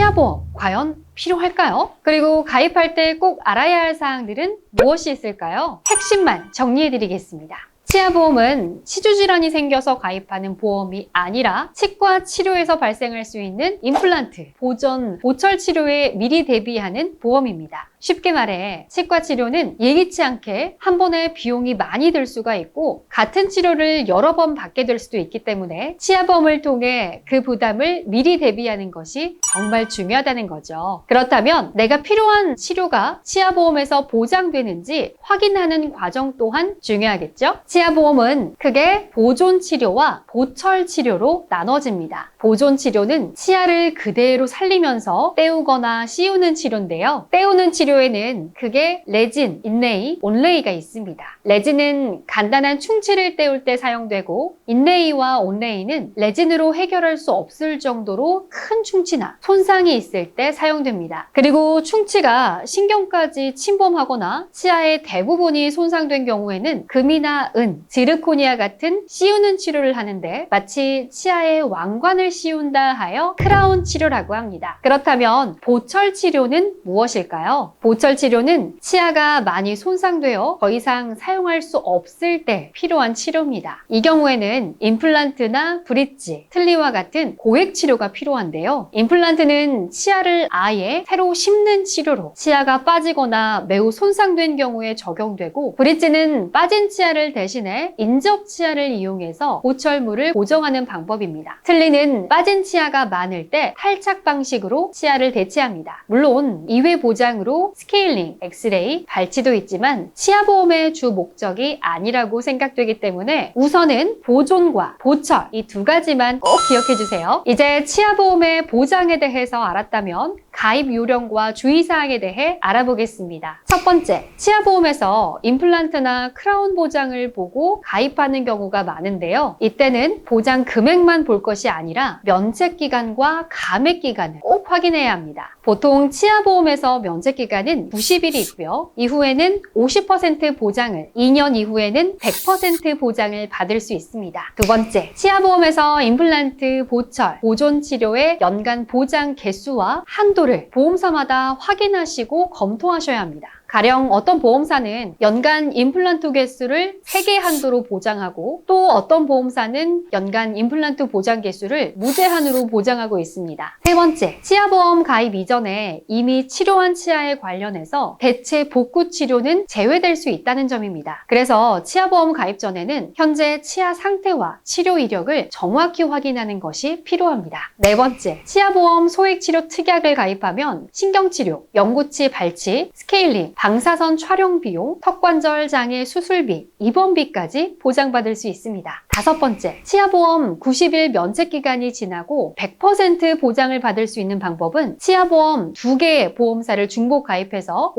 치아보험 과연 필요할까요? 그리고 가입할 때 꼭 알아야 할 사항들은 무엇이 있을까요? 핵심만 정리해드리겠습니다. 치아보험은 치주질환이 생겨서 가입하는 보험이 아니라 치과 치료에서 발생할 수 있는 임플란트, 보전, 보철 치료에 미리 대비하는 보험입니다. 쉽게 말해 치과 치료는 예기치 않게 한 번에 비용이 많이 들 수가 있고 같은 치료를 여러 번 받게 될 수도 있기 때문에 치아보험을 통해 그 부담을 미리 대비하는 것이 정말 중요하다는 거죠. 그렇다면 내가 필요한 치료가 치아보험에서 보장되는지 확인하는 과정 또한 중요하겠죠? 치아보험은 크게 보존 치료와 보철 치료로 나눠집니다. 보존 치료는 치아를 그대로 살리면서 떼우거나 씌우는 치료인데요. 떼우는 치료에는 크게 레진, 인레이, 온레이가 있습니다. 레진은 간단한 충치를 떼울 때 사용되고 인레이와 온레이는 레진으로 해결할 수 없을 정도로 큰 충치나 손상이 있을 때 사용됩니다. 그리고 충치가 신경까지 침범하거나 치아의 대부분이 손상된 경우에는 금이나 은, 지르코니아 같은 씌우는 치료를 하는데 마치 치아의 왕관을 씌운다 하여 크라운 치료라고 합니다. 그렇다면 보철 치료는 무엇일까요? 보철 치료는 치아가 많이 손상되어 더 이상 사용할 수 없을 때 필요한 치료입니다. 이 경우에는 임플란트나 브릿지, 틀니와 같은 고액 치료가 필요한데요. 임플란트는 치아를 아예 새로 심는 치료로 치아가 빠지거나 매우 손상된 경우에 적용되고, 브릿지는 빠진 치아를 대신해 인접 치아를 이용해서 보철물을 고정하는 방법입니다. 틀니는 빠진 치아가 많을 때 탈착 방식으로 치아를 대체합니다. 물론 2회 보장으로 스케일링, 엑스레이, 발치도 있지만 치아보험의 주 목적이 아니라고 생각되기 때문에 우선은 보존과 보철 이 두 가지만 꼭 기억해 주세요. 이제 치아보험의 보장에 대해서 알았다면 가입 요령과 주의사항에 대해 알아보겠습니다. 첫 번째, 치아보험에서 임플란트나 크라운 보장을 보고 가입하는 경우가 많은데요. 이때는 보장 금액만 볼 것이 아니라 면책기간과 감액기간을 꼭 확인해야 합니다. 보통 치아보험에서 면책기간은 90일이 있고요. 이후에는 50% 보장을, 2년 이후에는 100% 보장을 받을 수 있습니다. 두 번째, 치아보험에서 임플란트, 보철, 보존 치료의 연간 보장 개수와 한도를 보험사마다 확인하시고 검토하셔야 합니다. 가령 어떤 보험사는 연간 임플란트 개수를 3개 한도로 보장하고 또 어떤 보험사는 연간 임플란트 보장 개수를 무제한으로 보장하고 있습니다. 세 번째, 치아보험 가입 이전에 이미 치료한 치아에 관련해서 대체 복구 치료는 제외될 수 있다는 점입니다. 그래서 치아보험 가입 전에는 현재 치아 상태와 치료 이력을 정확히 확인하는 것이 필요합니다. 네 번째, 치아보험 소액치료 특약을 가입하면 신경치료, 영구치 발치, 스케일링, 방사선 촬영 비용, 턱관절 장애 수술비, 입원비까지 보장받을 수 있습니다. 다섯 번째, 치아보험 90일 면책기간이 지나고 100% 보장을 받을 수 있는 방법은 치아보험 2개의 보험사를 중복 가입해서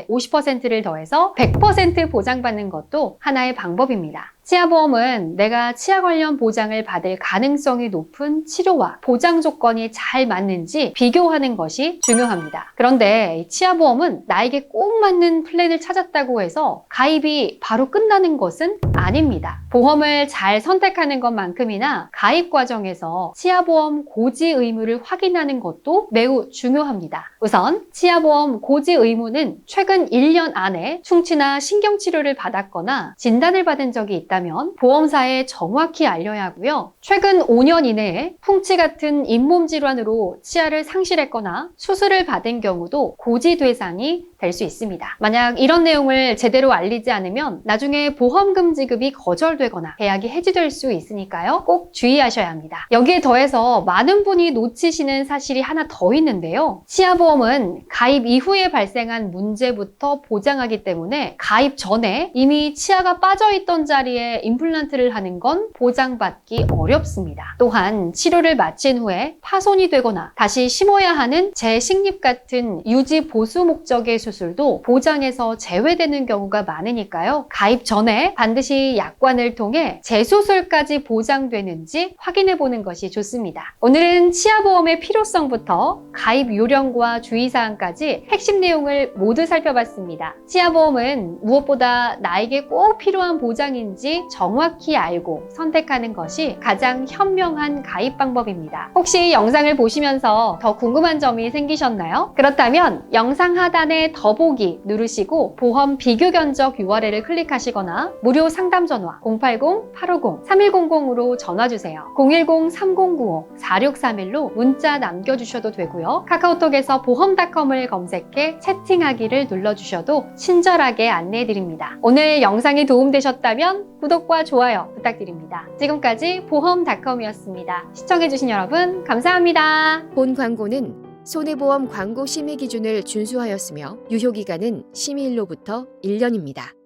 50%를 더해서 100% 보장받는 것도 하나의 방법입니다. 치아보험은 내가 치아 관련 보장을 받을 가능성이 높은 치료와 보장 조건이 잘 맞는지 비교하는 것이 중요합니다. 그런데 치아보험은 나에게 꼭 맞는 플랜을 찾았다고 해서 가입이 바로 끝나는 것은 아닙니다. 보험을 잘 선택하는 것만큼이나 가입 과정에서 치아보험 고지 의무를 확인하는 것도 매우 중요합니다. 우선 치아보험 고지 의무는 최근 1년 안에 충치나 신경치료를 받았거나 진단을 받은 적이 있다면 보험사에 정확히 알려야 하고요. 최근 5년 이내에 풍치 같은 잇몸 질환으로 치아를 상실했거나 수술을 받은 경우도 고지 대상이 될 수 있습니다. 만약 이런 내용을 제대로 알리지 않으면 나중에 보험금 지급이 거절되거나 계약이 해지될 수 있으니까요. 꼭 주의하셔야 합니다. 여기에 더해서 많은 분이 놓치시는 사실이 하나 더 있는데요. 치아보험은 가입 이후에 발생한 문제부터 보장하기 때문에 가입 전에 이미 치아가 빠져있던 자리에 임플란트를 하는 건 보장받기 어렵습니다. 또한 치료를 마친 후에 파손이 되거나 다시 심어야 하는 재식립 같은 유지 보수 목적의 수술도 보장에서 제외되는 경우가 많으니까요. 가입 전에 반드시 혹시 약관을 통해 재수술까지 보장되는지 확인해 보는 것이 좋습니다. 오늘은 치아보험의 필요성부터 가입 요령과 주의사항까지 핵심 내용을 모두 살펴봤습니다. 치아보험은 무엇보다 나에게 꼭 필요한 보장인지 정확히 알고 선택하는 것이 가장 현명한 가입 방법입니다. 혹시 영상을 보시면서 더 궁금한 점이 생기셨나요? 그렇다면 영상 하단에 더보기 누르시고 보험 비교 견적 URL을 클릭하시거나 무료 상담 전화 080-850-3100으로 전화 주세요. 010-3095-4631로 문자 남겨주셔도 되고요. 카카오톡에서 보험닷컴을 검색해 채팅하기를 눌러주셔도 친절하게 안내해드립니다. 오늘 영상이 도움되셨다면 구독과 좋아요 부탁드립니다. 지금까지 보험닷컴이었습니다. 시청해주신 여러분 감사합니다. 본 광고는 손해보험 광고 심의 기준을 준수하였으며 유효기간은 심의일로부터 1년입니다.